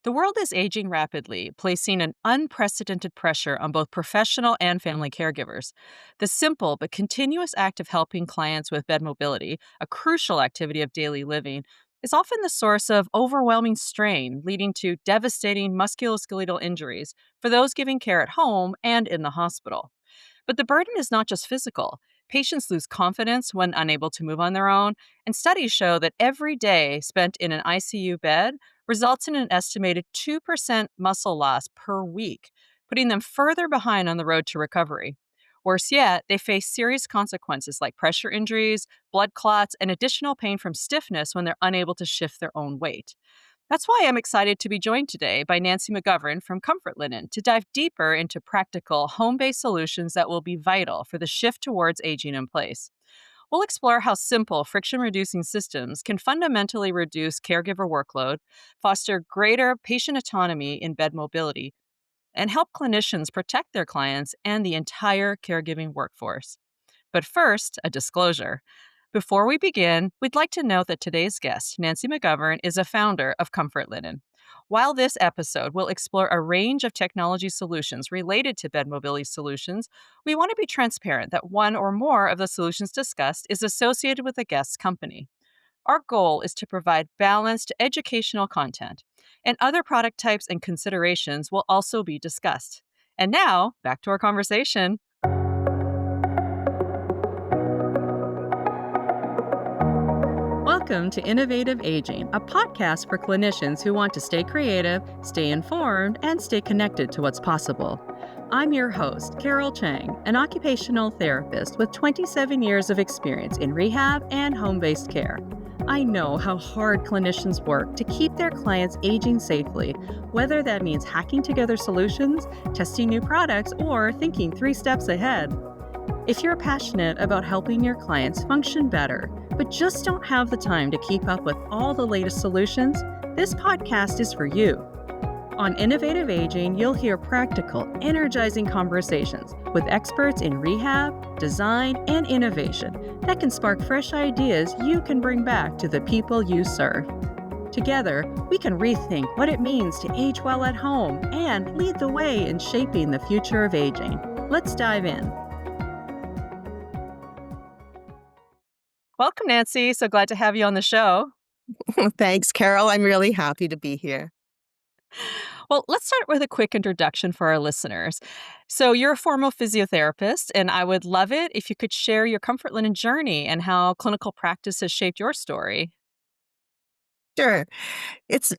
The world is aging rapidly, placing an unprecedented pressure on both professional and family caregivers. The simple but continuous act of helping clients with bed mobility, a crucial activity of daily living, is often the source of overwhelming strain, leading to devastating musculoskeletal injuries for those giving care at home and in the hospital. But the burden is not just physical. Patients lose confidence when unable to move on their own, and studies show that every day spent in an ICU bed results in an estimated 2% muscle loss per week, putting them further behind on the road to recovery. Worse yet, they face serious consequences like pressure injuries, blood clots, and additional pain from stiffness when they're unable to shift their own weight. That's why I'm excited to be joined today by Nancy McGovern from Comfort Linen to dive deeper into practical, home based solutions that will be vital for the shift towards aging in place. We'll explore how simple, friction reducing systems can fundamentally reduce caregiver workload, foster greater patient autonomy in bed mobility, and help clinicians protect their clients and the entire caregiving workforce. But first, a disclosure. Before we begin, we'd like to note that today's guest, Nancy McGovern, is a founder of Comfort Linen. While this episode will explore a range of technology solutions related to bed mobility solutions, we want to be transparent that one or more of the solutions discussed is associated with the guest's company. Our goal is to provide balanced educational content, and other product types and considerations will also be discussed. And now, back to our conversation. Welcome to Innovative Aging, a podcast for clinicians who want to stay creative, stay informed, and stay connected to what's possible. I'm your host, Carol Chiang, an occupational therapist with 27 years of experience in rehab and home-based care. I know how hard clinicians work to keep their clients aging safely, whether that means hacking together solutions, testing new products, or thinking 3 steps ahead. If you're passionate about helping your clients function better, but just don't have the time to keep up with all the latest solutions, this podcast is for you. On Innovative Aging, you'll hear practical, energizing conversations with experts in rehab, design, and innovation that can spark fresh ideas you can bring back to the people you serve. Together, we can rethink what it means to age well at home and lead the way in shaping the future of aging. Let's dive in. Welcome, Nancy. So glad to have you on the show. Thanks, Carol. I'm really happy to be here. Well, let's start with a quick introduction for our listeners. So, you're a former physiotherapist, and I would love it if you could share your Comfort Linen journey and how clinical practice has shaped your story. Sure. It's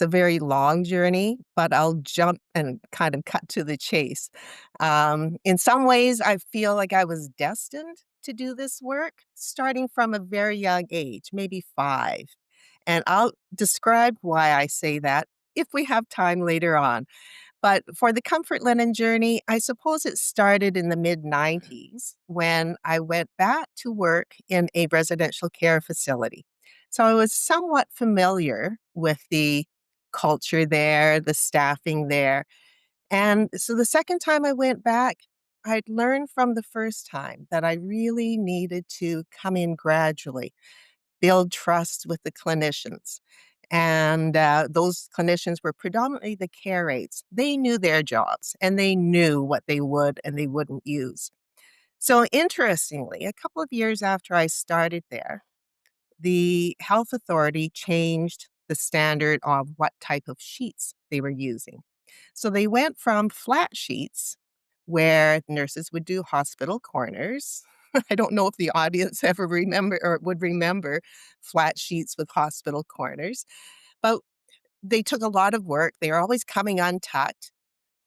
a very long journey, but I'll jump and kind of cut to the chase. In some ways, I feel like I was destined to do this work starting from a very young age, maybe 5. And I'll describe why I say that if we have time later on. But for the comfort linen journey, I suppose it started in the mid-90s when I went back to work in a residential care facility. So I was somewhat familiar with the culture there, the staffing there. And so the second time I went back, I'd learned from the first time that I really needed to come in gradually, build trust with the clinicians. And those clinicians were predominantly the care aides. They knew their jobs and they knew what they would and they wouldn't use. So interestingly, a couple of years after I started there, the health authority changed the standard of what type of sheets they were using. So they went from flat sheets where nurses would do hospital corners. I don't know if the audience ever remember or would remember flat sheets with hospital corners, but they took a lot of work. They were always coming untucked.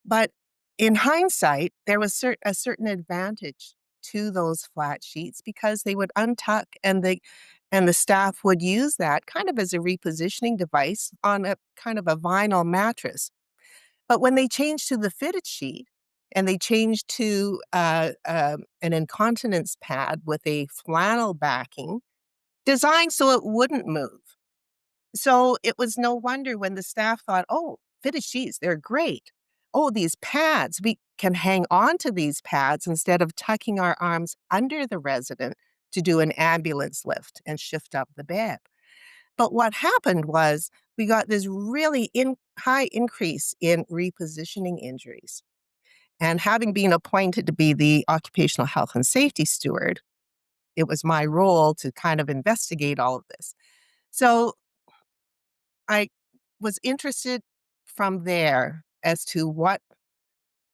But in hindsight, there was a certain advantage to those flat sheets because they would untuck and the staff would use that kind of as a repositioning device on a kind of a vinyl mattress. But when they changed to the fitted sheet and they changed to an incontinence pad with a flannel backing, designed so it wouldn't move. So it was no wonder when the staff thought, oh, fitted sheets, they're great. Oh, these pads, we can hang on to these pads instead of tucking our arms under the resident to do an ambulance lift and shift up the bed. But what happened was we got this really high increase in repositioning injuries. And having been appointed to be the occupational health and safety steward, it was my role to kind of investigate all of this. So I was interested from there as to what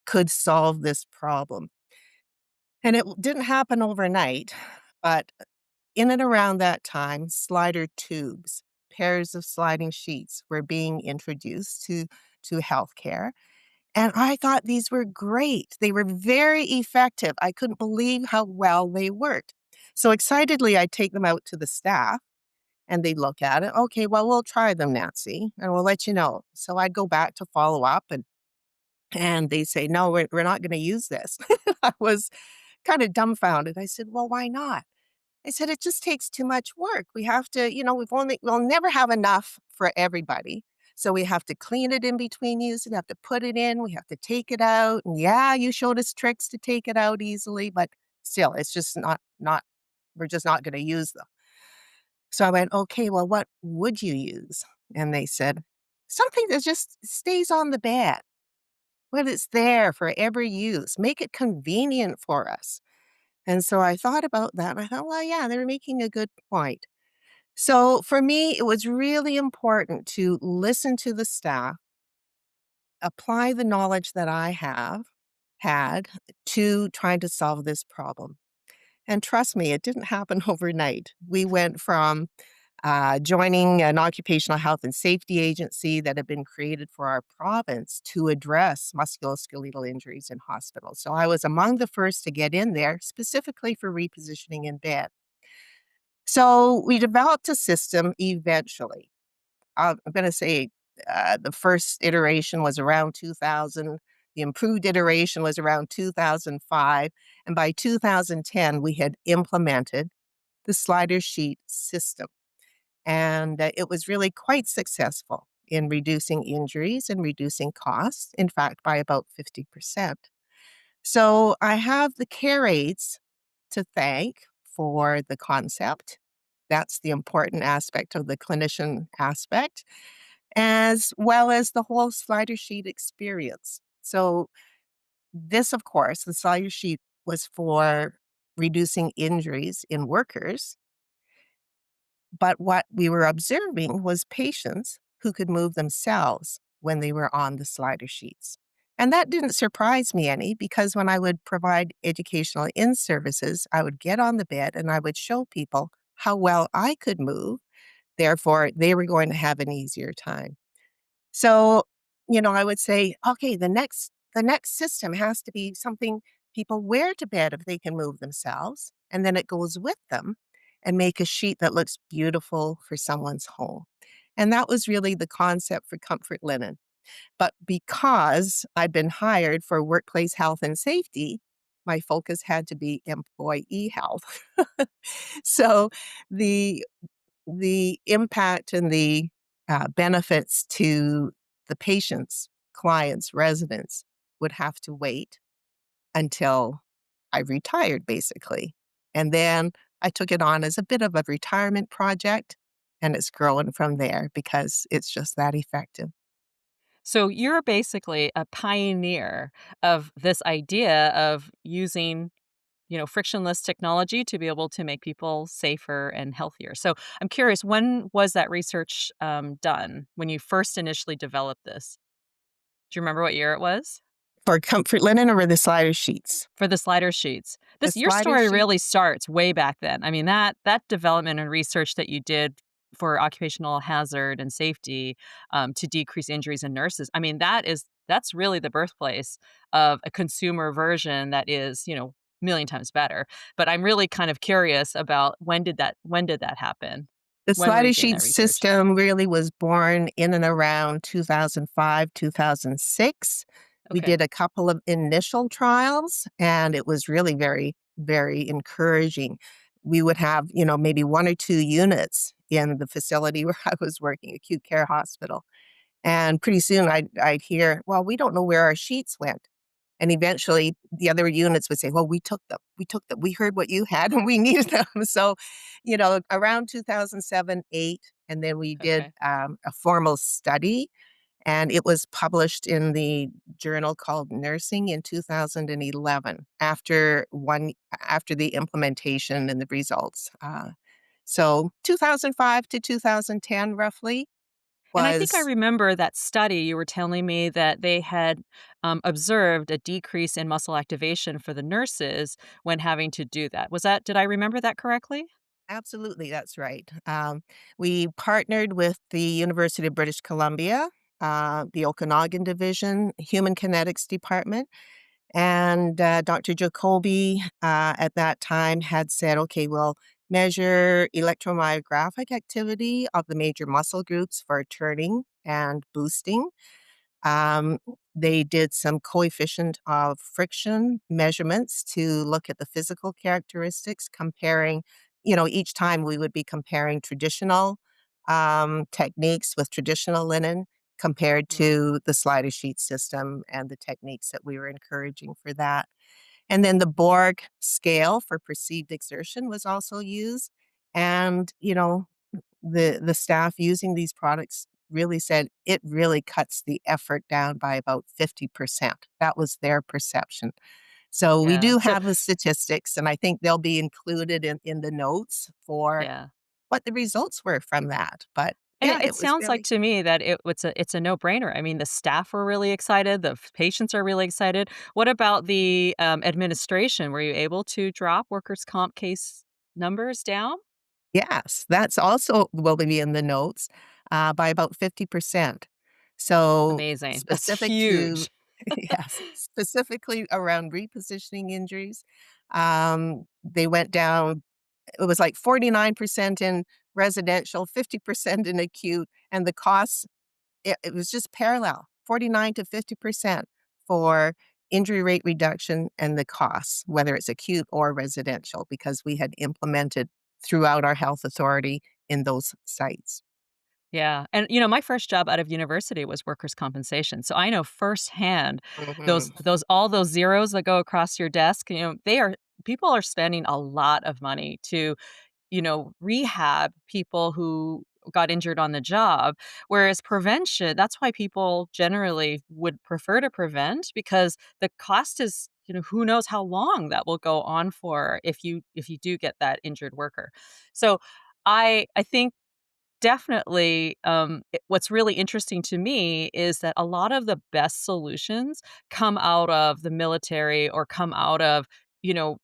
could solve this problem. And it didn't happen overnight, but in and around that time, slider tubes, pairs of sliding sheets were being introduced to healthcare. And I thought these were great. They were very effective. I couldn't believe how well they worked. So excitedly, I'd take them out to the staff and they'd look at it. Okay, well, we'll try them, Nancy, and we'll let you know. So I'd go back to follow up and they say, no, we're not going to use this. I was kind of dumbfounded. I said, well, why not? I said, it just takes too much work. We have to, we'll never have enough for everybody. So we have to clean it in between use and have to put it in. We have to take it out. And yeah, you showed us tricks to take it out easily, but still, it's just not, we're just not going to use them. So I went, okay, well, what would you use? And they said, something that just stays on the bed. When it's there for every use, make it convenient for us. And so I thought about that and I thought, well, yeah, they're making a good point. So for me, it was really important to listen to the staff, apply the knowledge that I had to trying to solve this problem. And trust me, it didn't happen overnight. We went from joining an occupational health and safety agency that had been created for our province to address musculoskeletal injuries in hospitals. So I was among the first to get in there specifically for repositioning in bed. So we developed a system eventually. I'm going to say the first iteration was around 2000. The improved iteration was around 2005. And by 2010, we had implemented the slider sheet system. And it was really quite successful in reducing injuries and reducing costs, in fact, by about 50%. So I have the care aides to thank for the concept. That's the important aspect of the clinician aspect, as well as the whole slider sheet experience. So, this, of course, the slider sheet was for reducing injuries in workers. But what we were observing was patients who could move themselves when they were on the slider sheets. And that didn't surprise me any because when I would provide educational in services, I would get on the bed and I would show people how well I could move. Therefore, they were going to have an easier time. So, I would say, okay, the next system has to be something people wear to bed if they can move themselves, and then it goes with them and make a sheet that looks beautiful for someone's home. And that was really the concept for comfort linen. But because I'd been hired for workplace health and safety, my focus had to be employee health. So the the impact and the benefits to the patients, clients, residents would have to wait until I retired, basically. And then I took it on as a bit of a retirement project, and it's growing from there because it's just that effective. So you're basically a pioneer of this idea of using, frictionless technology to be able to make people safer and healthier. So I'm curious, when was that research done? When you first initially developed this? Do you remember what year it was? For comfort linen or the slider sheets? For the slider sheets. The Your slider story sheet really starts way back then. I mean, that development and research that you did for occupational hazard and safety, to decrease injuries in nurses, I mean, that's really the birthplace of a consumer version that is, million times better. But I'm really kind of curious about when did that happen? The When were slider you doing sheet that research? system really was born in and around 2005, 2006. We Okay. did a couple of initial trials, and it was really very, very encouraging. We would have, maybe 1 or 2 units in the facility where I was working, acute care hospital. And pretty soon I'd hear, "Well, we don't know where our sheets went." And eventually the other units would say, "Well, we took them. We took them. We heard what you had and we needed them." So, around 2007, 8, And then we did Okay. a formal study, and it was published in the journal called Nursing in 2011 after the implementation and the results. So 2005 to 2010 roughly And I think I was remember that study you were telling me that they had, observed a decrease in muscle activation for the nurses when having to do that. Was that did I remember that correctly? absolutely, that's right. We partnered with the University of British Columbia, the Okanagan Division, Human Kinetics Department, and Dr. Jacoby at that time had said, okay, we'll measure electromyographic activity of the major muscle groups for turning and boosting. Um, they did some coefficient of friction measurements to look at the physical characteristics, comparing, each time we would be comparing traditional techniques with traditional linen compared Mm, to the slider sheet system and the techniques that we were encouraging for that. And then the Borg scale for perceived exertion was also used. And, the staff using these products really said it really cuts the effort down by about 50%. That was their perception. So we yeah. do So have the statistics, and I think they'll be included in the notes for yeah. what the results were from that. But And it yeah, it it was sounds like really to me that it's a no-brainer. I mean, the staff were really excited, the patients are really excited. What about the, administration? Were you able to drop workers' comp case numbers down? yes, that's also will be in the notes, by about 50%. So Amazing. That's specific to huge. yes, specifically around repositioning injuries, they went down it was like 49% in residential, 50% in acute, and the costs, it was just parallel, 49 to 50% for injury rate reduction and the costs, whether it's acute or residential, because we had implemented throughout our health authority in those sites. Yeah, and, my first job out of university was workers' compensation, so I know firsthand Mhm. those all those zeros that go across your desk, they are people are spending a lot of money to rehab people who got injured on the job. Whereas prevention, that's why people generally would prefer to prevent because the cost is, who knows how long that will go on for if you do get that injured worker. So I think definitely, what's really interesting to me is that a lot of the best solutions come out of the military or come out of,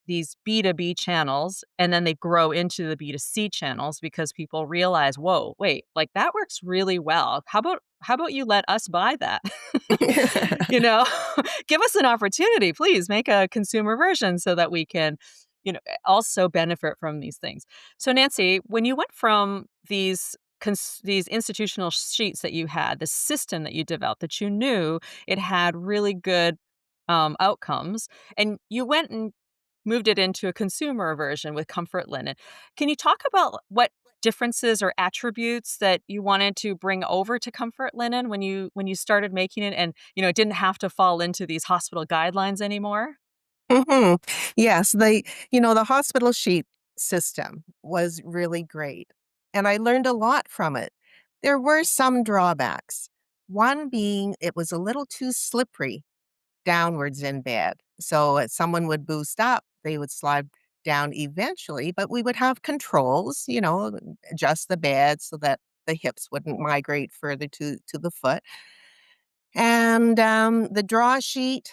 these B2B channels, and then they grow into the B2C channels because people realize, "Whoa, wait, like, that works really well. How about you let us buy that?" You know? "Give us an opportunity, please make a consumer version so that we can, also benefit from these things." So, Nancy, when you went from these institutional sheets that you had, the system that you developed that you knew it had really good, outcomes, and you went and moved it into a consumer version with comfort linen. Can you talk about what differences or attributes that you wanted to bring over to comfort linen when you started making it and, it didn't have to fall into these hospital guidelines anymore? Mhm. Yes, the hospital sheet system was really great, and I learned a lot from it. There were some drawbacks. One being it was a little too slippery downwards in bed. So if someone would boost up, they would slide down eventually, but we would have controls, adjust the bed so that the hips wouldn't migrate further to the foot. And the draw sheet,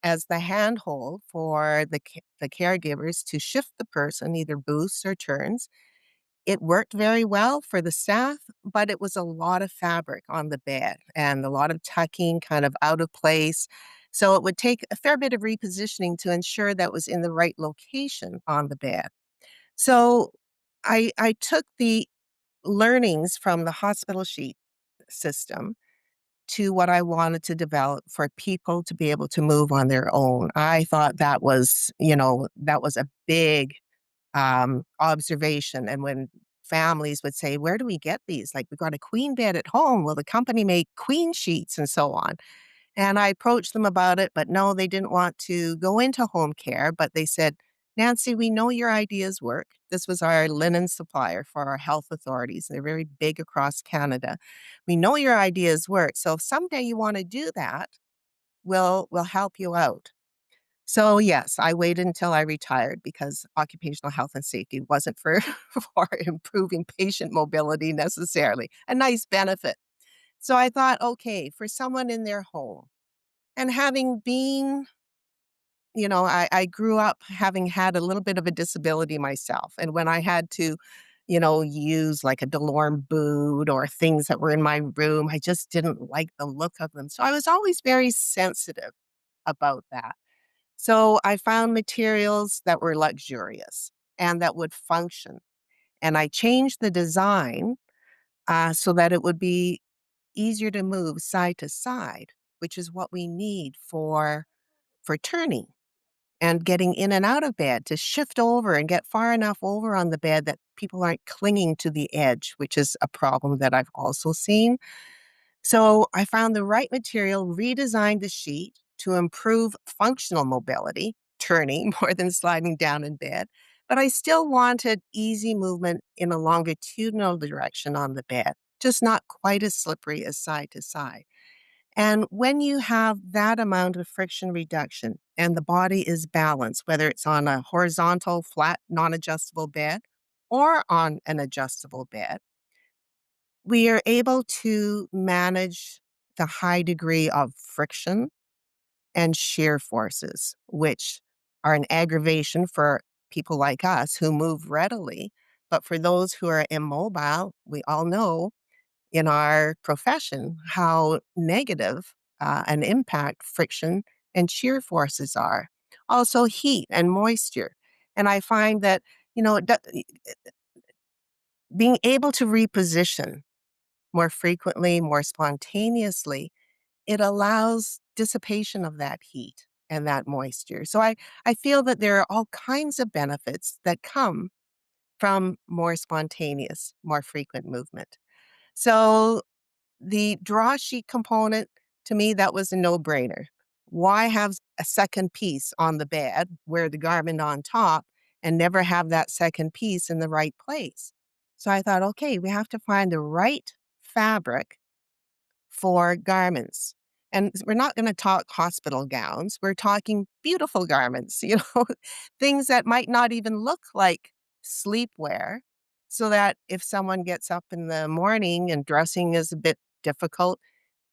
as the handhold for the caregivers to shift the person, either boosts or turns. It worked very well for the staff, but it was a lot of fabric on the bed and a lot of tucking kind of out of place. So it would take a fair bit of repositioning to ensure that was in the right location on the bed. So I took the learnings from the hospital sheet system to what I wanted to develop for people to be able to move on their own. I thought that was a big observation. And when families would say, "Where do we get these? Like, we got a queen bed at home. Will the company make queen sheets and so on?" And I approached them about it, but no, they didn't want to go into home care. But they said, Nancy, we know your ideas work. This was our linen supplier for our health authorities. They're very big across Canada. We know your ideas work. So if someday you want to do that, we'll help you out. So yes, I waited until I retired because occupational health and safety wasn't for for improving patient mobility necessarily. A nice benefit. So I thought, okay, for someone in their home and having been, I grew up having had a little bit of a disability myself. And when I had to, use like a DeLorme boot or things that were in my room, I just didn't like the look of them. So I was always very sensitive about that. So I found materials that were luxurious and that would function. And I changed the design so that it would be easier to move side to side, which is what we need for turning and getting in and out of bed to shift over and get far enough over on the bed that people aren't clinging to the edge, which is a problem that I've also seen. So I found the right material, redesigned the sheet to improve functional mobility, turning more than sliding down in bed. But I still wanted easy movement in a longitudinal direction on the bed, just not quite as slippery as side to side. And when you have that amount of friction reduction and the body is balanced, whether it's on a horizontal, flat, non adjustable bed or on an adjustable bed, we are able to manage the high degree of friction and shear forces, which are an aggravation for people like us who move readily. But for those who are immobile, we all know in our profession how negative an impact friction and shear forces are. Also, heat and moisture. And I find that, being able to reposition more frequently, more spontaneously, it allows dissipation of that heat and that moisture. So I feel that there are all kinds of benefits that come from more spontaneous, more frequent movement. So the draw sheet component, to me, that was a no-brainer. Why have a second piece on the bed, wear the garment on top, and never have that second piece in the right place? So I thought, okay, we have to find the right fabric for garments. And we're not going to talk hospital gowns. We're talking beautiful garments, things that might not even look like sleepwear, so that if someone gets up in the morning and dressing is a bit difficult,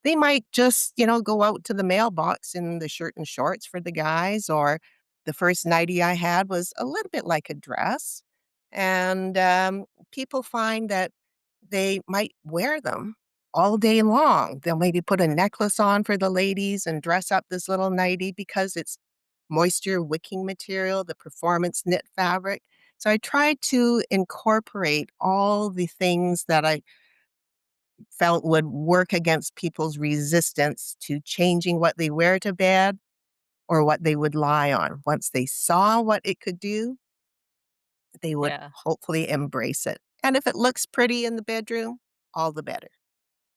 they might just, go out to the mailbox in the shirt and shorts for the guys, or the first nightie I had was a little bit like a dress. And people find that they might wear them all day long. They'll maybe put a necklace on for the ladies and dress up this little nightie because it's moisture wicking material, the performance knit fabric. So I try to incorporate all the things that I felt would work against people's resistance to changing what they wear to bed or what they would lie on. Once they saw what it could do, they would Yeah. hopefully embrace it. And if it looks pretty in the bedroom, all the better.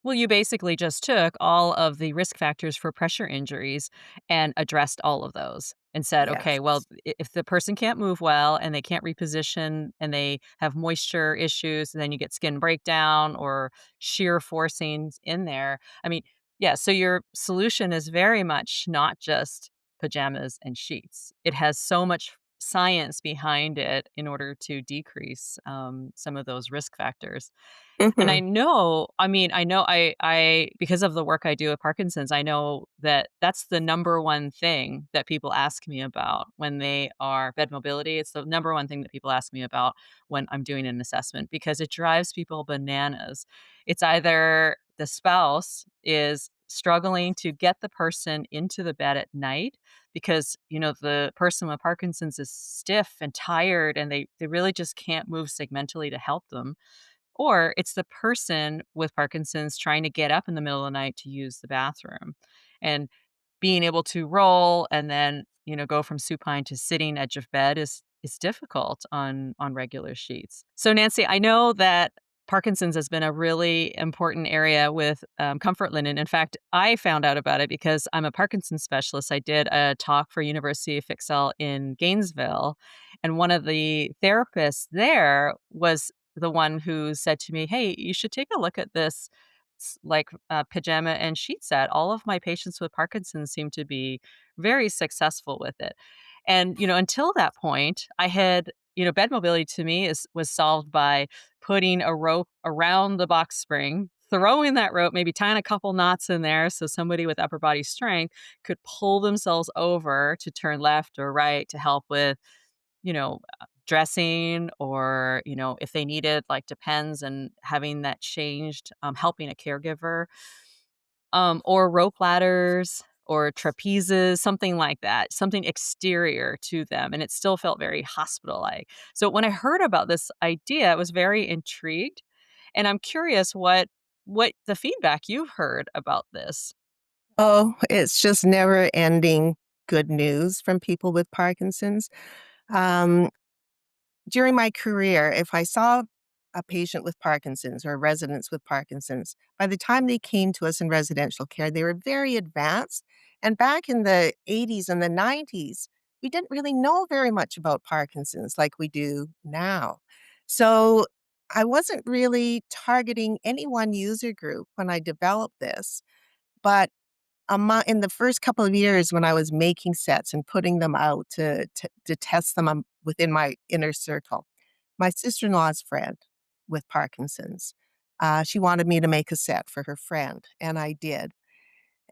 Well, you basically just took all of the risk factors for pressure injuries and addressed all of those and said, Yes. okay, well, if the person can't move well and they can't reposition and they have moisture issues, and then you get skin breakdown or shear forcings in there. I mean, yeah, so your solution is very much not just pajamas and sheets. It has so much science behind it in order to decrease some of those risk factors. And Mhm. I know I because of the work I do with Parkinson's, I know that that's the number one thing that people ask me about when they are bed mobility. It's the number one thing that people ask me about when I'm doing an assessment because it drives people bananas. It's either the spouse is struggling to get the person into the bed at night because, the person with Parkinson's is stiff and tired and they really just can't move segmentally to help them, or it's the person with Parkinson's trying to get up in the middle of the night to use the bathroom. And being able to roll and then, go from supine to sitting edge of bed is difficult on regular sheets. So Nancy, I know that Parkinson's has been a really important area with, comfort linen. In fact, I found out about it because I'm a Parkinson's specialist. I did a talk for University of Textile in Gainesville, and one of the therapists there was the one who said to me, "Hey, you should take a look at this pajama and sheet set. All of my patients with Parkinson's seem to be very successful with it." And, until that point, I had bed mobility to me is was solved by putting a rope around the box spring, throwing that rope, maybe tying a couple knots in there so somebody with upper body strength could pull themselves over to turn left or right to help with, dressing or, if they needed, like, Depends and having that changed, helping a caregiver, or rope ladders or trapezes, something like that, something exterior to them, and it still felt very hospital-like. So when I heard about this idea, I was very intrigued, and I'm curious what the feedback you've heard about this. Oh, it's just never ending good news from people with Parkinson's. Um, During my career, if I saw a patient with Parkinson's or residents with Parkinson's, by the time they came to us in residential care, they were very advanced. And back in the 80s and the 90s, we didn't really know very much about Parkinson's like we do now. So I wasn't really targeting any one user group when I developed this. But in the first couple of years when I was making sets and putting them out to test them within my inner circle, my sister-in-law's friend with Parkinson's, she wanted me to make a set for her friend, and I did.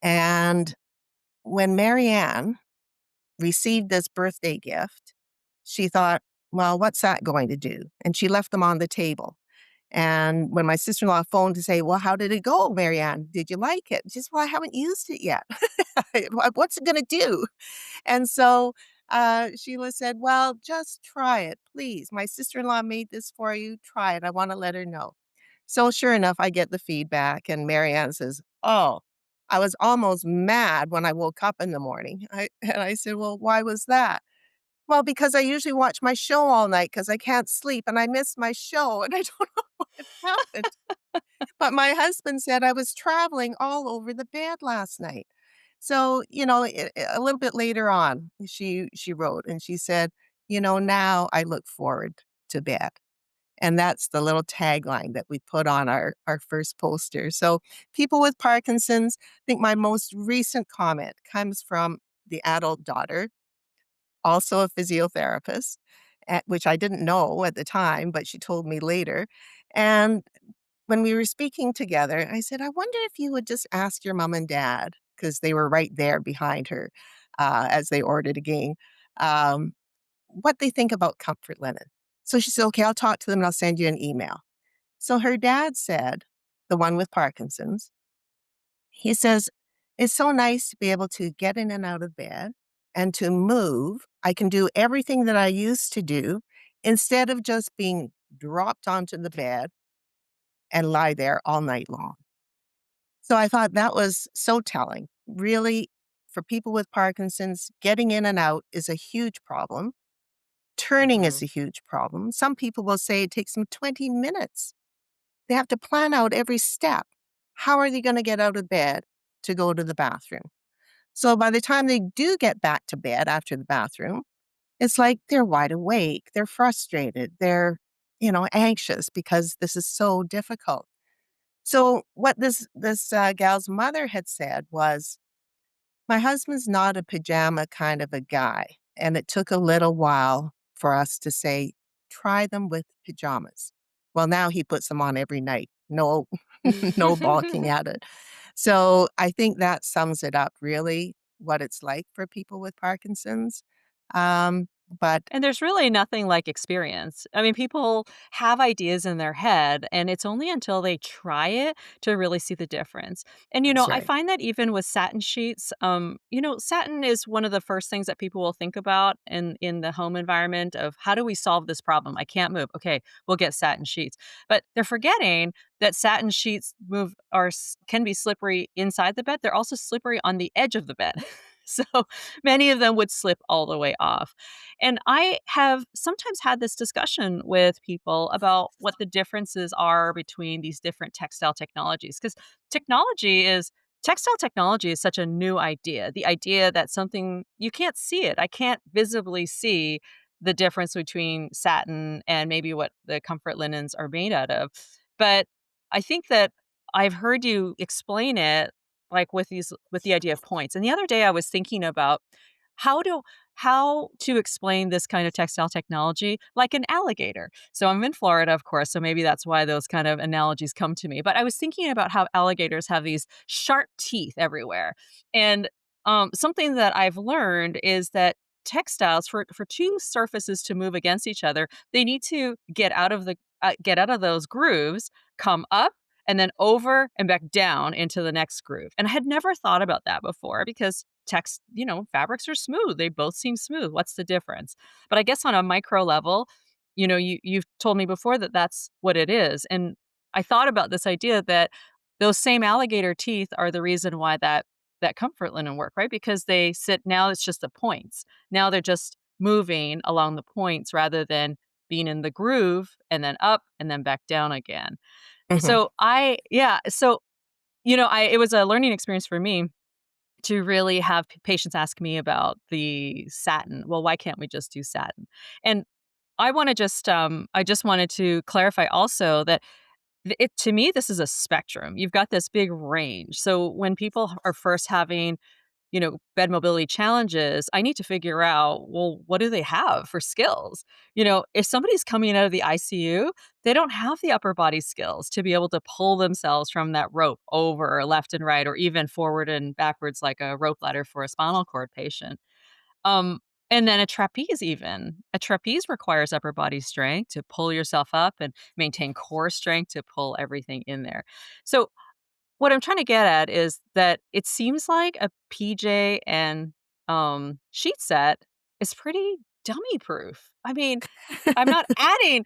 And when Marianne received this birthday gift, she thought, "Well, what's that going to do?" And she left them on the table. And when my sister-in-law phoned to say, "Well, how did it go, Marianne? Did you like it?" She said, "Well, I haven't used it yet. What's it gonna do?" And so, Sheila said, "Well, just try it, please. My sister-in-law made this for you. Try it. I wanna let her know." So sure enough, I get the feedback, and Marianne says, "Oh, I was almost mad when I woke up in the morning." I said, "Well, why was that?" "Well, because I usually watch my show all night because I can't sleep, and I missed my show, and I don't know what happened. But my husband said I was traveling all over the bed last night." So, a little bit later on, she wrote and she said, "Now I look forward to bed." And that's the little tagline that we put on our first poster. So, people with Parkinson's, I think my most recent comment comes from the adult daughter, also a physiotherapist, which I didn't know at the time, but she told me later. And when we were speaking together, I said, "I wonder if you would just ask your mom and dad," because they were right there behind her as they ordered again, um, what they think about comfort linen. So she said, "Okay, I'll talk to them and I'll send you an email." So her dad said, the one with Parkinson's, he says, "It's so nice to be able to get in and out of bed and to move. I can do everything that I used to do instead of just being dropped onto the bed and lie there all night long." So I thought that was so telling. Really, for people with Parkinson's, getting in and out is a huge problem. Turning is Mhm. a huge problem. Some people will say it takes them 20 minutes. They have to plan out every step. How are they going to get out of bed to go to the bathroom? So by the time they do get back to bed after the bathroom, it's like they're wide awake, they're frustrated, they're, anxious because this is so difficult. So what this gal's mother had said was, "My husband's not a pajama kind of a guy, and it took a little while for us to say, 'Try them with pajamas.' Well, now he puts them on every night. No, no balking at it." So I think that sums it up really, what it's like for people with Parkinson's. But And there's really nothing like experience. I mean, people have ideas in their head, and it's only until they try it to really see the difference. And, that's I right. find that even with satin sheets, satin is one of the first things that people will think about in the home environment of how do we solve this problem? I can't move. Okay, we'll get satin sheets. But they're forgetting that satin sheets can be slippery inside the bed. They're also slippery on the edge of the bed. So many of them would slip all the way off. And I have sometimes had this discussion with people about what the differences are between these different textile technologies. Because textile technology is such a new idea. The idea that something, you can't see it. I can't visibly see the difference between satin and maybe what the comfort linens are made out of. But I think that I've heard you explain it like with the idea of points. And the other day I was thinking about how to how to explain this kind of textile technology like an alligator. So I'm in Florida, of course, so maybe that's why those kind of analogies come to me. But I was thinking about how alligators have these sharp teeth everywhere. And something that I've learned is that textiles, for two surfaces to move against each other, they need to get out of those grooves, come up, and then over and back down into the next groove. And I had never thought about that before because fabrics are smooth. They both seem smooth. What's the difference? But I guess on a micro level, you've told me before that that's what it is. And I thought about this idea that those same alligator teeth are the reason why that comfort linen work, right? Because they sit now it's just the points. Now they're just moving along the points rather than being in the groove and then up and then back down again. Mhm. So I yeah, so, I it was a learning experience for me to really have patients ask me about the satin. Well, why can't we just do satin? And I just wanted to clarify also that to me, this is a spectrum. You've got this big range. So when people are first having bed mobility challenges, I need to figure out, well, what do they have for skills? If somebody's coming out of the ICU, they don't have the upper body skills to be able to pull themselves from that rope over or left and right, or even forward and backwards like a rope ladder for a spinal cord patient. Um, and then a trapeze even. A trapeze requires upper body strength to pull yourself up and maintain core strength to pull everything in there. So what I'm trying to get at is that it seems like a PJ and, sheet set is pretty dummy proof. I mean, I'm not adding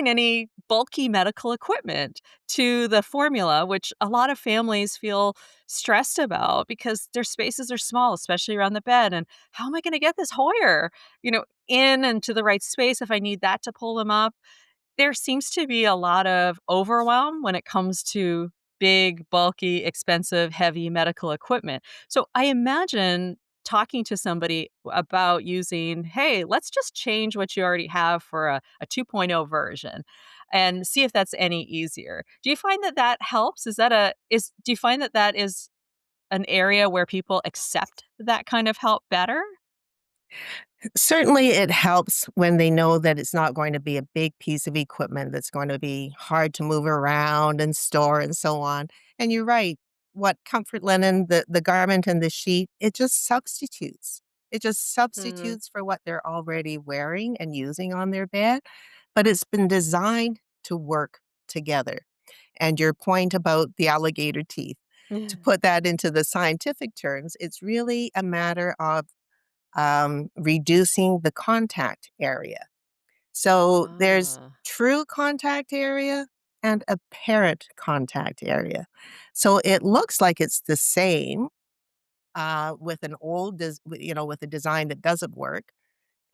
any bulky medical equipment to the formula, which a lot of families feel stressed about because their spaces are small, especially around the bed, and how am I gonna get this Hoyer, in and to the right space if I need that to pull them up? There seems to be a lot of overwhelm when it comes to big, bulky, expensive, heavy medical equipment. So I imagine talking to somebody about using, hey, let's just change what you already have for a 2.0 version and see if that's any easier. Do you find that that helps? Do you find that that is an area where people accept that kind of help better? Certainly, it helps when they know that it's not going to be a big piece of equipment that's going to be hard to move around and store and so on. And you're right. What comfort linen, the garment and the sheet, it just substitutes. It just Mhm. substitutes for what they're already wearing and using on their bed, but it's been designed to work together. And your point about the alligator teeth, to put that into the scientific terms, it's really a matter of reducing the contact area. So there's Ah. true contact area and apparent contact area. So it looks like it's the same with with a design that doesn't work.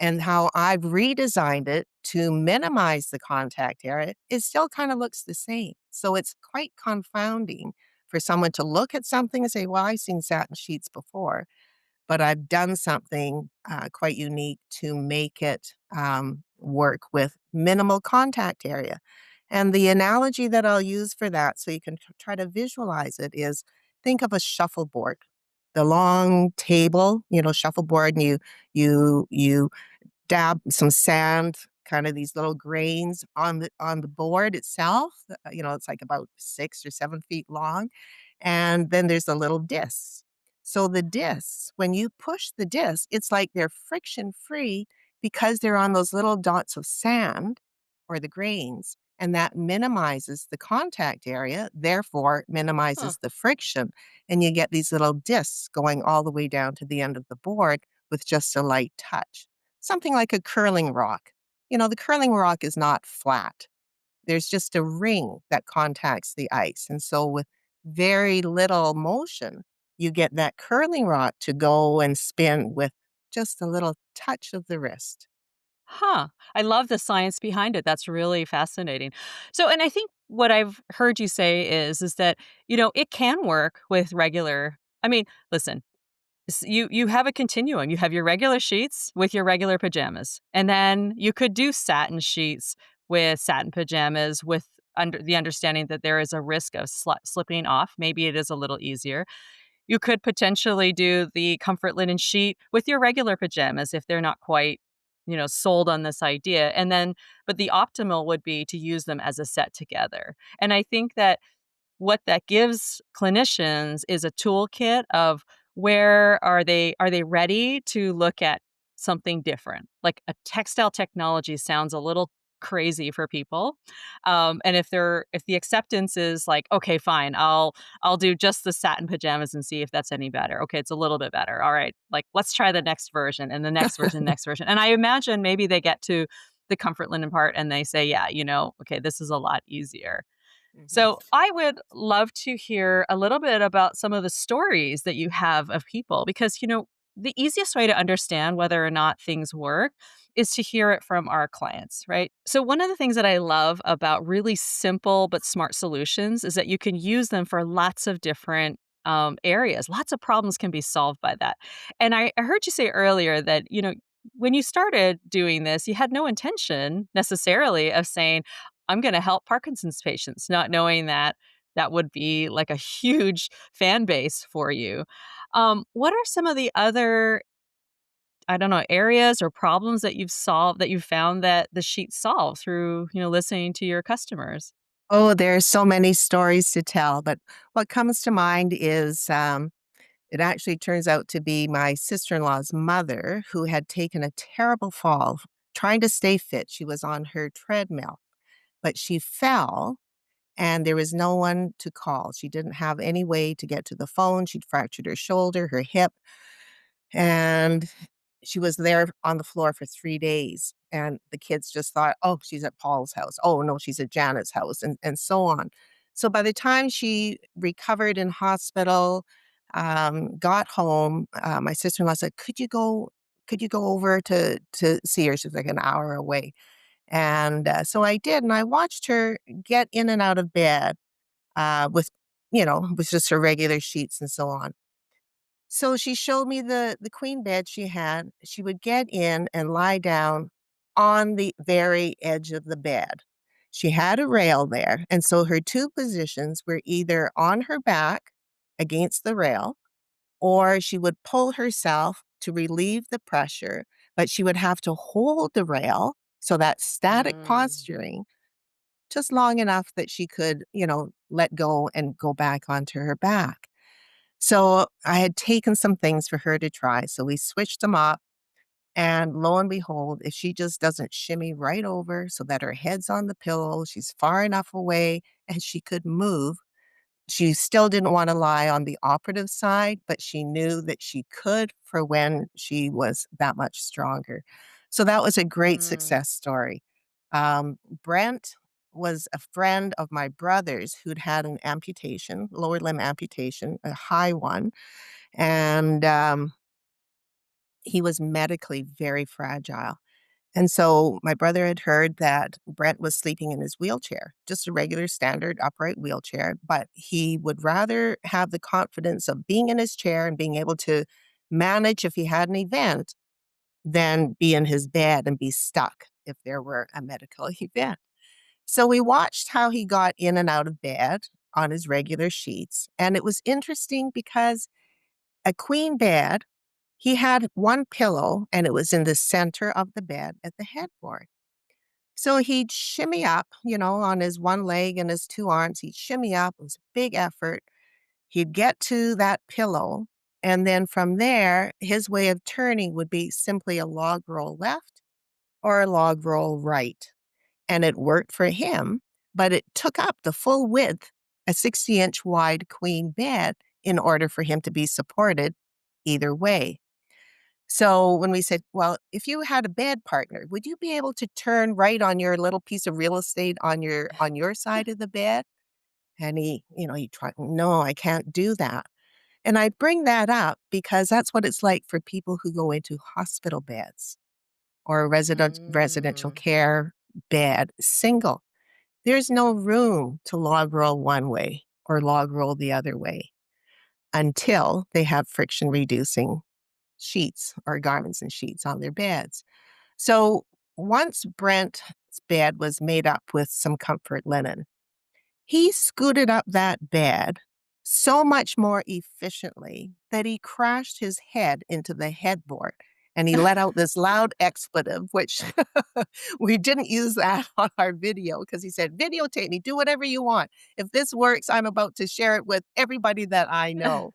And how I've redesigned it to minimize the contact area, it still kind of looks the same. So it's quite confounding for someone to look at something and say, "Well, I've seen satin sheets before." But I've done something, quite unique to make it, work with minimal contact area. And the analogy that I'll use for that, so you can try to visualize it, is think of a shuffleboard. The long table, shuffleboard, and you dab some sand, kind of these little grains on the board itself. It's like about 6 or 7 feet long, and then there's a little disc. So the discs, when you push the disc, it's like they're friction free because they're on those little dots of sand or the grains, and that minimizes the contact area, therefore Huh. minimizes the friction, and you get these little discs going all the way down to the end of the board with just a light touch. Something like a curling rock. The curling rock is not flat. There's just a ring that contacts the ice, and so with very little motion, you get that curling rod to go and spin with just a little touch of the wrist. Huh. I love the science behind it. That's really fascinating. So, and I think what I've heard you say is that, it can work with regular. I mean, listen, you have a continuum. You have your regular sheets with your regular pajamas. And then you could do satin sheets with satin pajamas with under the understanding that there is a risk of slipping off. Maybe it is a little easier. You could potentially do the comfort linen sheet with your regular pajamas if they're not quite, sold on this idea. And then, but the optimal would be to use them as a set together. And I think that what that gives clinicians is a toolkit of where are they ready to look at something different? Like a textile technology sounds a little crazy for people. And if the acceptance is like, okay, fine, I'll do just the satin pajamas and see if that's any better. Okay, it's a little bit better. All right, like let's try the next version and the next version, next version. And I imagine maybe they get to the comfort linen part and they say, yeah, okay, this is a lot easier. Mhm. So I would love to hear a little bit about some of the stories that you have of people because, the easiest way to understand whether or not things work is to hear it from our clients, right? So, one of the things that I love about really simple but smart solutions is that you can use them for lots of different areas. Lots of problems can be solved by that. And I heard you say earlier that, when you started doing this, you had no intention necessarily of saying, I'm gonna help Parkinson's patients, not knowing that that would be like a huge fan base for you. What are some of the other, I don't know, areas or problems that you've found that the sheets solve through, listening to your customers? Oh, there's so many stories to tell, but what comes to mind is it actually turns out to be my sister-in-law's mother who had taken a terrible fall trying to stay fit. She was on her treadmill, but she fell and there was no one to call. She didn't have any way to get to the phone. She'd fractured her shoulder, her hip, and she was there on the floor for 3 days, and the kids just thought, "Oh, she's at Paul's house. Oh, no, she's at Janet's house," and so on. So by the time she recovered in hospital, got home, my sister-in-law said, "Could you go over to see her?" She's like an hour away, and, so I did, and I watched her get in and out of bed, with, with just her regular sheets and so on. So she showed me the queen bed she had. She would get in and lie down on the very edge of the bed. She had a rail there, and so her 2 positions were either on her back against the rail, or she would pull herself to relieve the pressure, but she would have to hold the rail, so that static Mm. posturing, just long enough that she could, let go and go back onto her back. So I had taken some things for her to try. So we switched them up. And lo and behold, if she just doesn't shimmy right over so that her head's on the pillow, she's far enough away and she could move, she still didn't wanna lie on the operative side, but she knew that she could for when she was that much stronger. So that was a great Mm. success story. Brent was a friend of my brother's who'd had an amputation, lower limb amputation, a high one, and, he was medically very fragile. And so my brother had heard that Brent was sleeping in his wheelchair, just a regular standard upright wheelchair, but he would rather have the confidence of being in his chair and being able to manage if he had an event than be in his bed and be stuck if there were a medical event. So we watched how he got in and out of bed on his regular sheets. And it was interesting because a queen bed, he had one pillow and it was in the center of the bed at the headboard. So he'd shimmy up, on his one leg and his 2 arms. He'd shimmy up. It was a big effort. He'd get to that pillow. And then from there, his way of turning would be simply a log roll left or a log roll right. And it worked for him, but it took up the full width, a 60-inch wide queen bed, in order for him to be supported either way. So when we said, "Well, if you had a bed partner, would you be able to turn right on your little piece of real estate on your side of the bed?" And he tried, "No, I can't do that." And I bring that up because that's what it's like for people who go into hospital beds or residential Mm. care bed, single. There's no room to log roll one way or log roll the other way until they have friction reducing sheets or garments and sheets on their beds. So once Brent's bed was made up with some comfort linen, he scooted up that bed so much more efficiently that he crashed his head into the headboard and he let out this loud expletive, which we didn't use that on our video because he said, videotape me, do whatever you want. If this works, I'm about to share it with everybody that I know.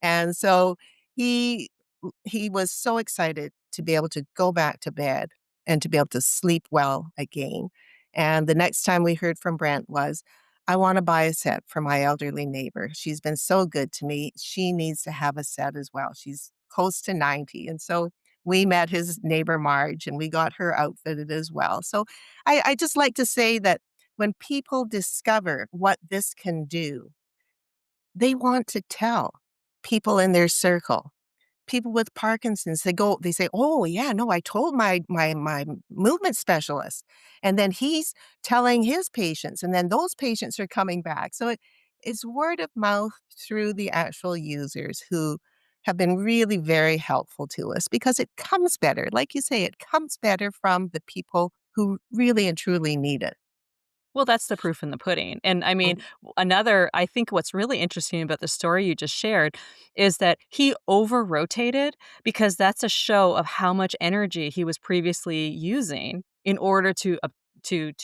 And so he he was so excited to be able to go back to bed and to be able to sleep well again. And the next time we heard from Brent was, I want to buy a set for my elderly neighbor. She's been so good to me. She needs to have a set as well. She's close to 90. And so we met his neighbor Marge and we got her outfitted as well. So I just like to say that when people discover what this can do, they want to tell people in their circle. People with Parkinson's, they say, "Oh, yeah, no, I told my movement specialist." And then he's telling his patients, and then those patients are coming back. So it's word of mouth through the actual users who have been really very helpful to us because it comes better. Like you say, it comes better from the people who really and truly need it. Well, that's the proof in the pudding. And I mean, Mm, I think what's really interesting about the story you just shared is that he over rotated because that's a show of how much energy he was previously using in order to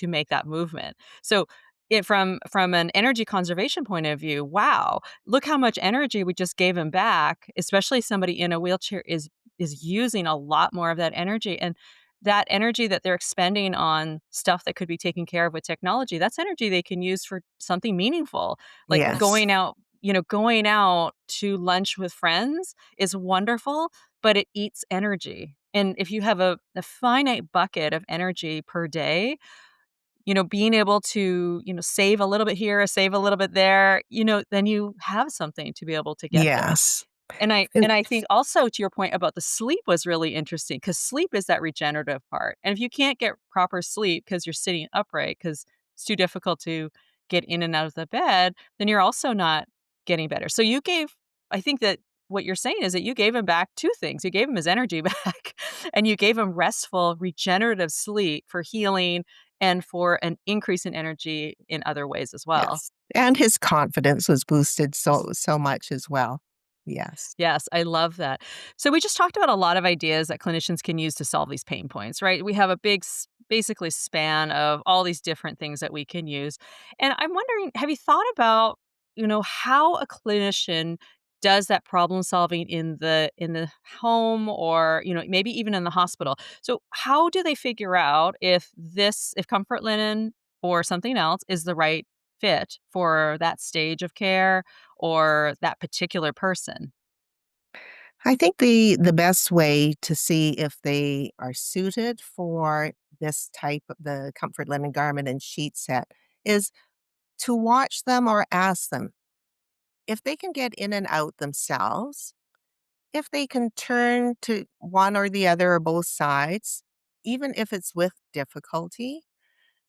make that movement. So from an energy conservation point of view, wow, look how much energy we just gave him back, especially somebody in a wheelchair is using a lot more of that energy. And that energy that they're expending on stuff that could be taken care of with technology, that's energy they can use for something meaningful. Like yes. going out to lunch with friends is wonderful, but it eats energy. And if you have a finite bucket of energy per day, being able to, save a little bit here, save a little bit there, then you have something to be able to get there. Yes. And I And and I think also to your point about the sleep was really interesting because sleep is that regenerative part, and if you can't get proper sleep because 'cause you're sitting upright because it's too difficult to get in and out of the bed, then you're also not getting better. So I think that what you're saying is that you gave him back 2 things. You gave him his energy back, and you gave him restful, regenerative sleep for healing and for an increase in energy in other ways as well. yes. And his confidence was boosted so much as well. Yes. Yes, I love that. So we just talked about a lot of ideas that clinicians can use to solve these pain points, right? We have a basically span of all these different things that we can use. And I'm wondering, have you thought about, how a clinician does that problem solving in the home or, maybe even in the hospital. So how do they figure out if comfort linen or something else is the right fit for that stage of care or that particular person? I think the best way to see if they are suited for this type of the comfort linen garment and sheet set is to watch them or ask them if they can get in and out themselves, if they can turn to one or the other or both sides, even if it's with difficulty.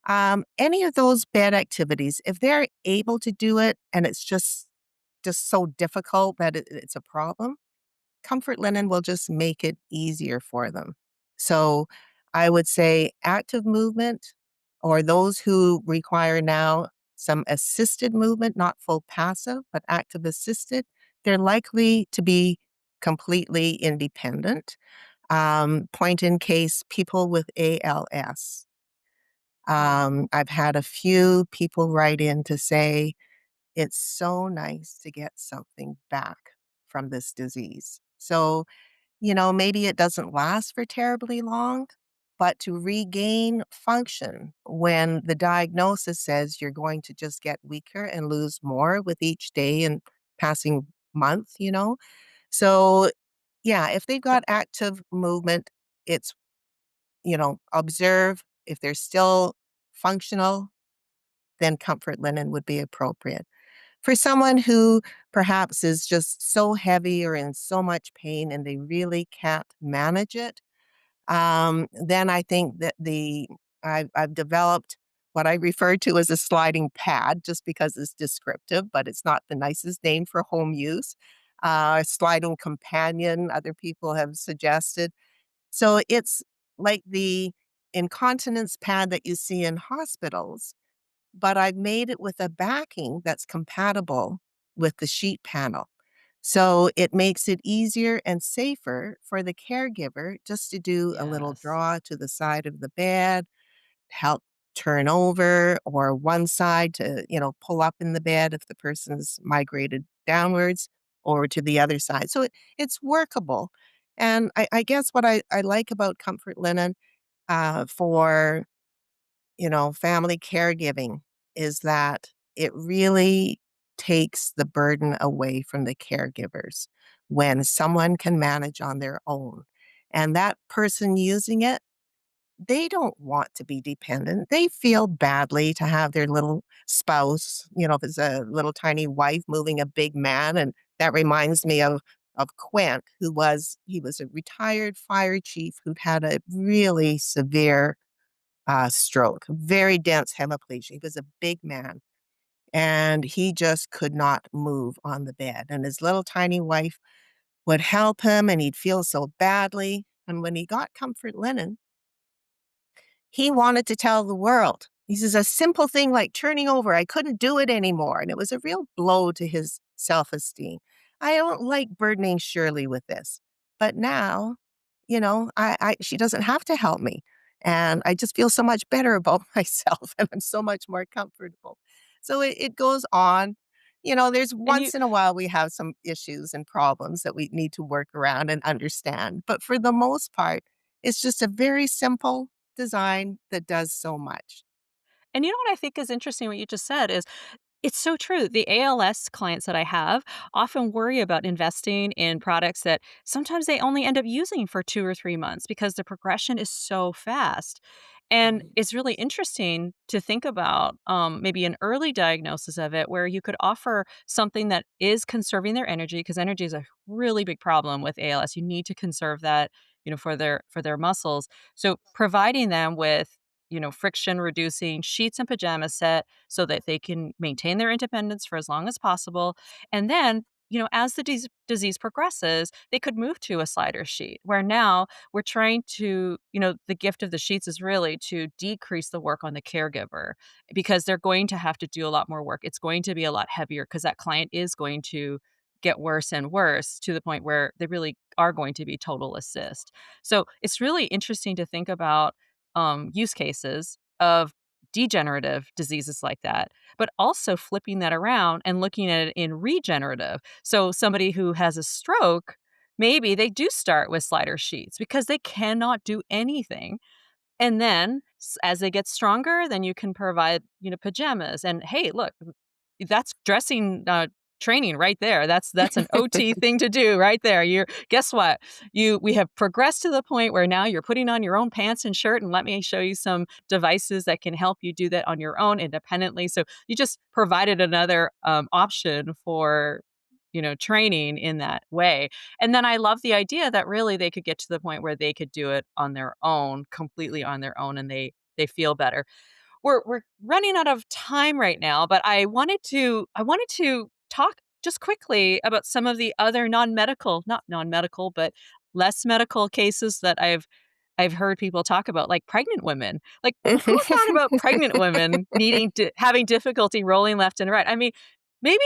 Any of those bed activities, if they're able to do it and it's just so difficult that it's a problem, comfort linen will just make it easier for them. So I would say active movement or those who require now some assisted movement, not full passive, but active assisted, they're likely to be completely independent. Point in case, people with ALS. Mm. I've had a few people write in to say, it's so nice to get something back from this disease. So maybe it doesn't last for terribly long, but to regain function when the diagnosis says you're going to just get weaker and lose more with each day and passing month. So, yeah, if they've got active movement, it's, observe. If they're still functional, then comfort linen would be appropriate. For someone who perhaps is just so heavy or in so much pain and they really can't manage it, then I think that I've developed what I refer to as a sliding pad, just because it's descriptive, but it's not the nicest name for home use. Sliding companion, other people have suggested. So it's like the incontinence pad that you see in hospitals, but I've made it with a backing that's compatible with the sheet panel. So it makes it easier and safer for the caregiver just to do a little Yes. draw to the side of the bed, help turn over, or one side to, pull up in the bed if the person's migrated downwards, or to the other side. So it's workable. And I guess what I like about comfort linen for family caregiving is that it really takes the burden away from the caregivers when someone can manage on their own. And that person using it, they don't want to be dependent. They feel badly to have their little spouse, if it's a little tiny wife moving a big man. And that reminds me of Quint, he was a retired fire chief who'd had a really severe stroke, very dense hemiplegia. He was a big man, and he just could not move on the bed. And his little tiny wife would help him, and he'd feel so badly. And when he got comfort linen, he wanted to tell the world. He says, a simple thing like turning over, I couldn't do it anymore. And it was a real blow to his self esteem. I don't like burdening Shirley with this. But now, she doesn't have to help me. And I just feel so much better about myself and I'm so much more comfortable. So it goes on. There's And you once in a while we have some issues and problems that we need to work around and understand. But for the most part, it's just a very simple design that does so much. and you know what I think is interesting what you just said is it's so true. The ALS clients that I have often worry about investing in products that sometimes they only end up using for 2 or 3 months because the progression is so fast. And Mhm. it's really interesting to think about maybe an early diagnosis of it where you could offer something that is conserving their energy because energy is a really big problem with ALS. You need to conserve that, for their muscles. So providing them with friction reducing sheets and pajama set so that they can maintain their independence for as long as possible. And then, as the disease progresses, they could move to a slider sheet where now we're trying to, the gift of the sheets is really to decrease the work on the caregiver because they're going to have to do a lot more work. It's going to be a lot heavier because that client is going to get worse and worse to the point where they really are going to be total assist. So it's really interesting to think about use cases of degenerative diseases like that, but also flipping that around and looking at it in regenerative. So somebody who has a stroke, maybe they do start with slider sheets because they cannot do anything. And then as they get stronger, then you can provide, pajamas. And hey, look, that's dressing training right there. That's an OT thing to do right there. You're guess what? We have progressed to the point where now you're putting on your own pants and shirt and let me show you some devices that can help you do that on your own independently. So you just provided another option for training in that way. And then I love the idea that really they could get to the point where they could do it on their own, completely on their own, and they feel better. We're running out of time right now, but I wanted to talk just quickly about some of the other non-medical, not non-medical, but less medical cases that I've heard people talk about, like pregnant women. Like, who thought about pregnant women having difficulty rolling left and right? I mean, maybe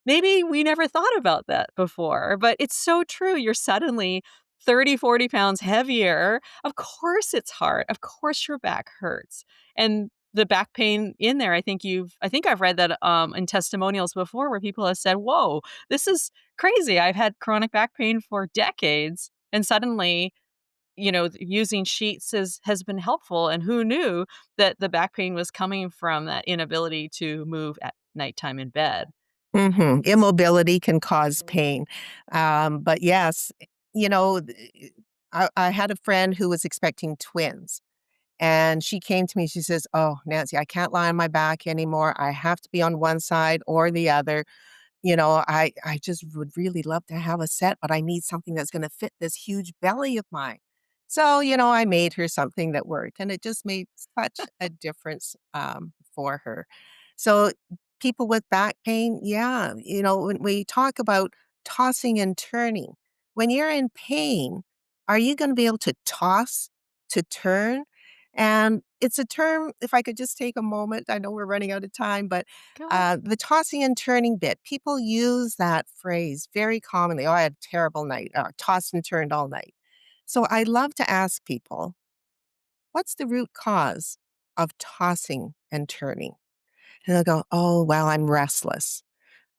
maybe we never thought about that before, but it's so true. You're suddenly 30, 40 pounds heavier. Of course it's hard. Of course your back hurts. And the back pain in there, I think I've read that in testimonials before where people have said, "Whoa, this is crazy. I've had chronic back pain for decades and suddenly using sheets has been helpful, and who knew that the back pain was coming from that inability to move at nighttime in bed." Immobility can cause pain. But yes, you know, th- I had a friend who was expecting twins. And she came to me, she says, "Oh, Nancy, I can't lie on my back anymore. I have to be on one side or the other. I just would really love to have a set, but I need something that's gonna fit this huge belly of mine." So, I made her something that worked, and it just made such a difference, for her. So, people with back pain, yeah, when we talk about tossing and turning, when you're in pain, are you gonna be able to toss to turn? And it's a term, if I could just take a moment, I know we're running out of time, but Go ahead. the tossing and turning bit, people use that phrase very commonly. "Oh, I had a terrible night," "tossed and turned all night." So I love to ask people, what's the root cause of tossing and turning? And they'll go, "Oh, well, I'm restless.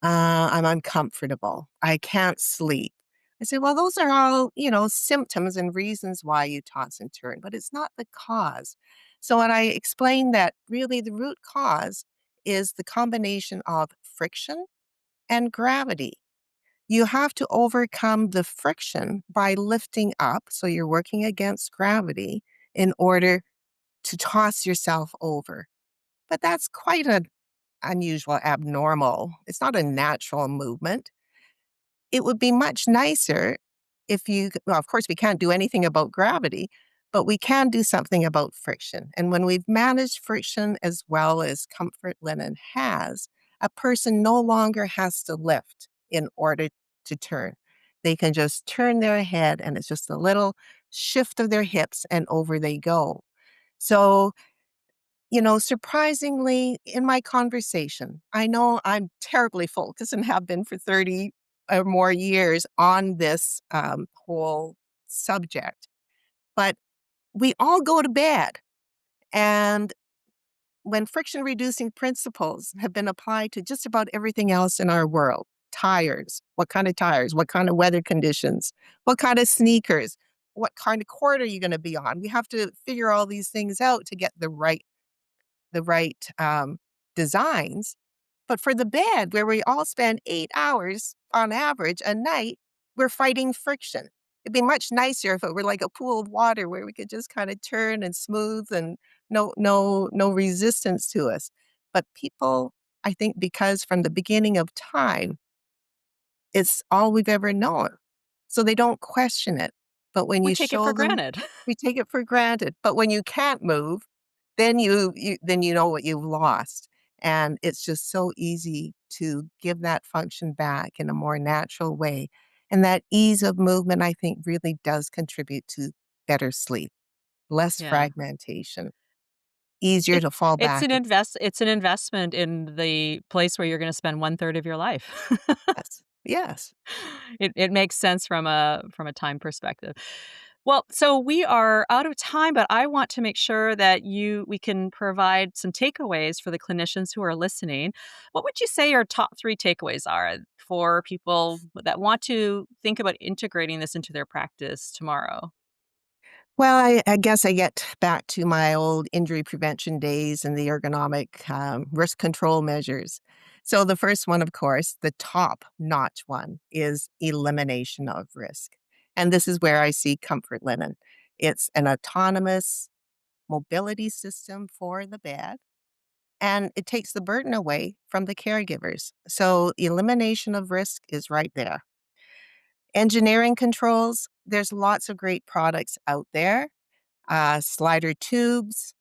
I'm uncomfortable. I can't sleep." I say, "Well, those are all, symptoms and reasons why you toss and turn, but it's not the cause." So when I explain that really the root cause is the combination of friction and gravity. You have to overcome the friction by lifting up, so you're working against gravity in order to toss yourself over. But that's quite an unusual, abnormal. It's not a natural movement. It would be much nicer if well, of course, we can't do anything about gravity, but we can do something about friction. And when we've managed friction as well as Comfort Linen has, a person no longer has to lift in order to turn. They can just turn their head, and it's just a little shift of their hips, and over they go. So, surprisingly, in my conversation, I know I'm terribly focused and have been for 30 or more years on this whole subject, but we all go to bed. And when friction reducing principles have been applied to just about everything else in our world, tires, what kind of weather conditions, what kind of sneakers, what kind of court are you going to be on? We have to figure all these things out to get the right designs. But for the bed, where we all spend 8 hours on average a night, we're fighting friction. It'd be much nicer if it were like a pool of water where we could just kind of turn and smooth and no resistance to us. But people, I think, because from the beginning of time, it's all we've ever known. So they don't question it. But when We you take it for show them, granted. we take it for granted. But when you can't move, then you know what you've lost. And it's just so easy to give that function back in a more natural way. And that ease of movement, I think, really does contribute to better sleep, less Yeah. fragmentation, easier It to fall it's back. it's an investment in the place where you're gonna spend 1/3 of your life. Yes. Yes. It makes sense from a time perspective. Well, so we are out of time, but I want to make sure that we can provide some takeaways for the clinicians who are listening. What would you say your top 3 takeaways are for people that want to think about integrating this into their practice tomorrow? Well, I guess I get back to my old injury prevention days and the ergonomic risk control measures. So, the first one, of course, the top notch one is elimination of risk. And this is where I see Comfort Linen. It's an autonomous mobility system for the bed, and it takes the burden away from the caregivers. So, elimination of risk is right there. Engineering controls, there's lots of great products out there, slider tubes,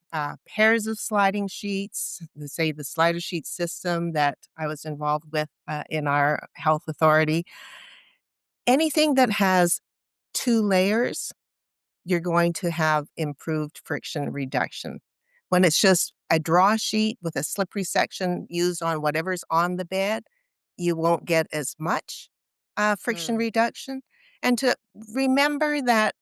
pairs of sliding sheets, say the slider sheet system that I was involved with in our health authority. Anything that has 2 layers, you're going to have improved friction reduction. When it's just a draw sheet with a slippery section used on whatever's on the bed, you won't get as much friction Mm. reduction. And to remember that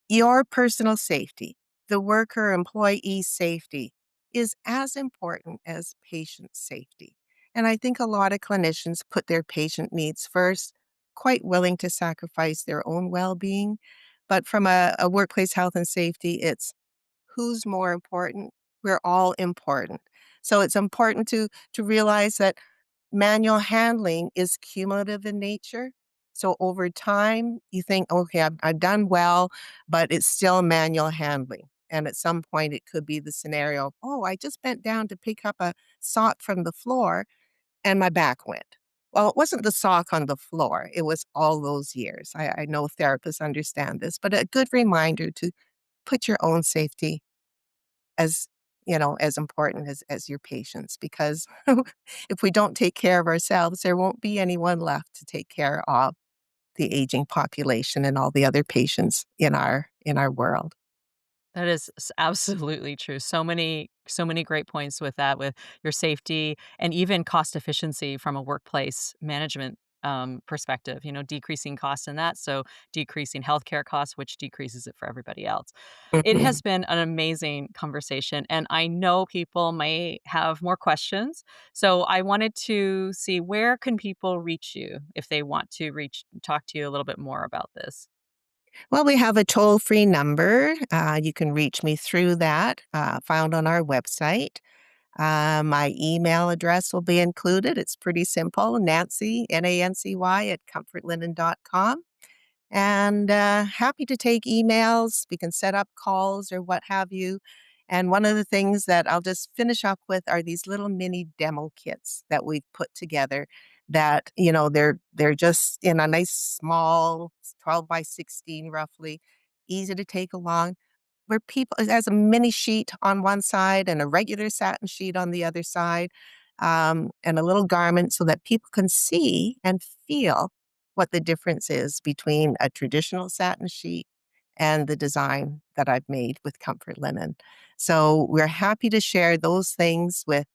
your personal safety, the worker employee safety, is as important as patient safety. And I think a lot of clinicians put their patient needs first, quite willing to sacrifice their own well being. But from a workplace health and safety, it's who's more important? We're all important. So it's important to realize that manual handling is cumulative in nature. So over time, you think, okay, I've done well, but it's still manual handling. And at some point, it could be the scenario, oh, I just bent down to pick up a sock from the floor and my back went. Well, it wasn't the sock on the floor. It was all those years. I know therapists understand this, but a good reminder to put your own safety as as important as your patients, because if we don't take care of ourselves, there won't be anyone left to take care of the aging population and all the other patients in our world. That is absolutely true. So many great points with that, with your safety and even cost efficiency from a workplace management perspective, decreasing costs in that. So decreasing healthcare costs, which decreases it for everybody else. It Mhm. has been an amazing conversation, and I know people may have more questions. So I wanted to see, where can people reach you if they want to talk to you a little bit more about this? Well, we have a toll-free number. You can reach me through that, found on our website. My email address will be included. It's pretty simple, Nancy, Nancy, at comfortlinen.com. And happy to take emails. We can set up calls or what have you. And one of the things that I'll just finish up with are these little mini demo kits that we've put together that, they're just in a nice small 12 by 16 roughly, easy to take along, where people it has a mini sheet on one side and a regular satin sheet on the other side, and a little garment so that people can see and feel what the difference is between a traditional satin sheet and the design that I've made with comfort linen. So we're happy to share those things with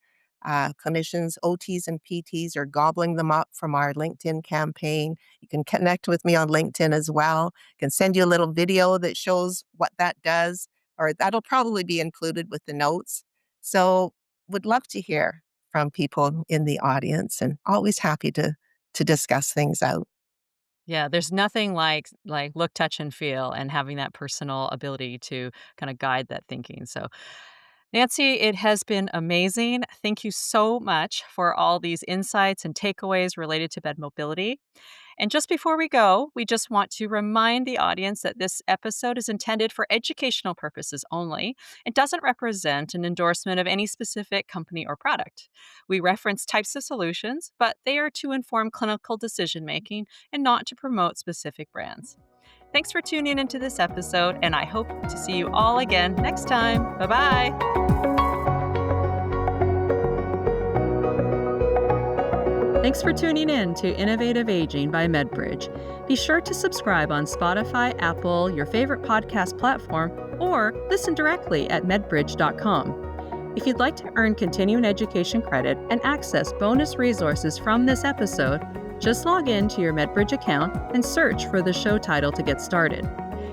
clinicians. OTs and PTs are gobbling them up from our LinkedIn campaign. You can connect with me on LinkedIn as well. I can send you a little video that shows what that does, or that'll probably be included with the notes. So would love to hear from people in the audience, and always happy to discuss things out. Yeah, there's nothing like look, touch, and feel, and having that personal ability to kinda guide that thinking. So, Nancy, it has been amazing. Thank you so much for all these insights and takeaways related to bed mobility. And just before we go, we just want to remind the audience that this episode is intended for educational purposes only. It doesn't represent an endorsement of any specific company or product. We reference types of solutions, but they are to inform clinical decision making and not to promote specific brands. Thanks for tuning into this episode, and I hope to see you all again next time. Bye bye. Thanks for tuning in to Innovative Aging by MedBridge. Be sure to subscribe on Spotify, Apple, your favorite podcast platform, or listen directly at medbridge.com. If you'd like to earn continuing education credit and access bonus resources from this episode, just log in to your MedBridge account and search for the show title to get started.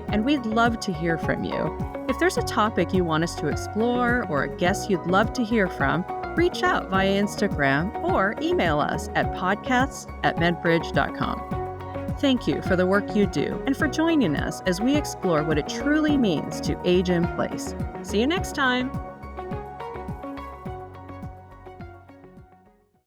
And we'd love to hear from you. If there's a topic you want us to explore or a guest you'd love to hear from, reach out via Instagram or email us at podcasts@medbridge.com. Thank you for the work you do and for joining us as we explore what it truly means to age in place. See you next time.